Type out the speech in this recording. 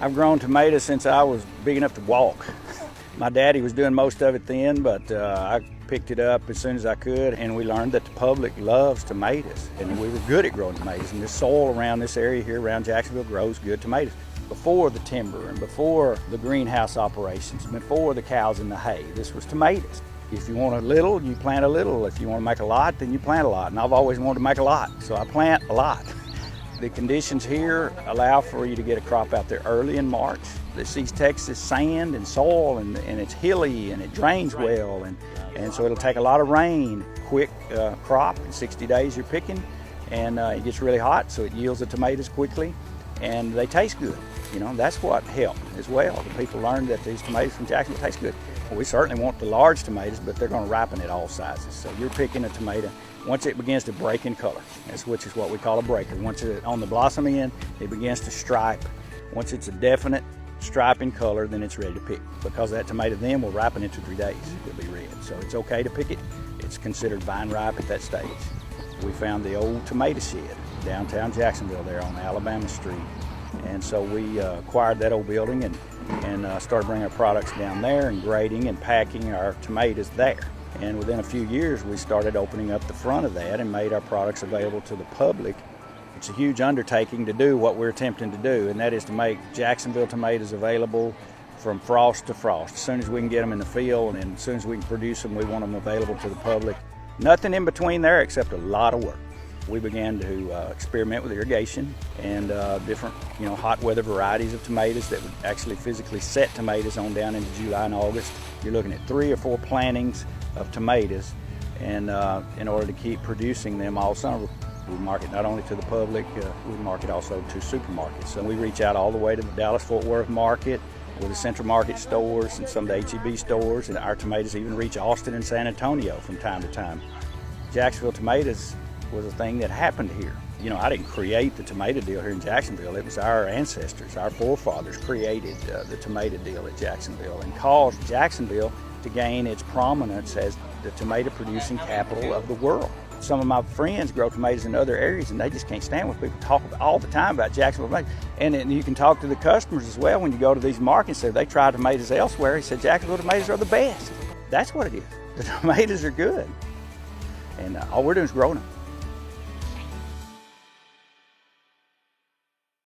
I've grown tomatoes since I was big enough to walk. My daddy was doing most of it then, but I picked it up as soon as I could, and we learned that the public loves tomatoes, and we were good at growing tomatoes, and the soil around this area here around Jacksonville grows good tomatoes. Before the timber and before the greenhouse operations, before the cows and the hay, this was tomatoes. If you want a little, you plant a little. If you want to make a lot, then you plant a lot, and I've always wanted to make a lot, so I plant a lot. The conditions here allow for you to get a crop out there early in March. This East Texas sand and soil, and it's hilly and it drains well, and so it'll take a lot of rain. Quick crop, in 60 days you're picking, and it gets really hot, so it yields the tomatoes quickly, and they taste good. You know, that's what helped as well. The people learned that these tomatoes from Jacksonville taste good. We certainly want the large tomatoes, but they're going to ripen at all sizes. So you're picking a tomato once it begins to break in color, which is what we call a breaker. Once it's on the blossom end, it begins to stripe. Once it's a definite stripe in color, then it's ready to pick, because that tomato then will ripen in 2 or 3 days. It'll be red. So it's okay to pick it. It's considered vine ripe at that stage. We found the old tomato shed downtown Jacksonville there on Alabama Street. And so we acquired that old building and started bringing our products down there and grading and packing our tomatoes there. And within a few years, we started opening up the front of that and made our products available to the public. It's a huge undertaking to do what we're attempting to do, and that is to make Jacksonville tomatoes available from frost to frost. As soon as we can get them in the field and as soon as we can produce them, we want them available to the public. Nothing in between there except a lot of work. We began to experiment with irrigation and different, hot weather varieties of tomatoes that would actually physically set tomatoes on down into July and August. You're looking at 3 or 4 plantings of tomatoes, and in order to keep producing them all summer, we market not only to the public, we market also to supermarkets. So we reach out all the way to the Dallas-Fort Worth market, with the Central Market stores and some of the H-E-B stores, and our tomatoes even reach Austin and San Antonio from time to time. Jacksonville Tomatoes was a thing that happened here. I didn't create the tomato deal here in Jacksonville. It was our ancestors, our forefathers created the tomato deal at Jacksonville and caused Jacksonville to gain its prominence as the tomato producing capital of the world. Some of my friends grow tomatoes in other areas, and they just can't stand when people talk all the time about Jacksonville tomatoes. And you can talk to the customers as well when you go to these markets. If they try tomatoes elsewhere, he said Jacksonville tomatoes are the best. That's what it is. The tomatoes are good, and all we're doing is growing them.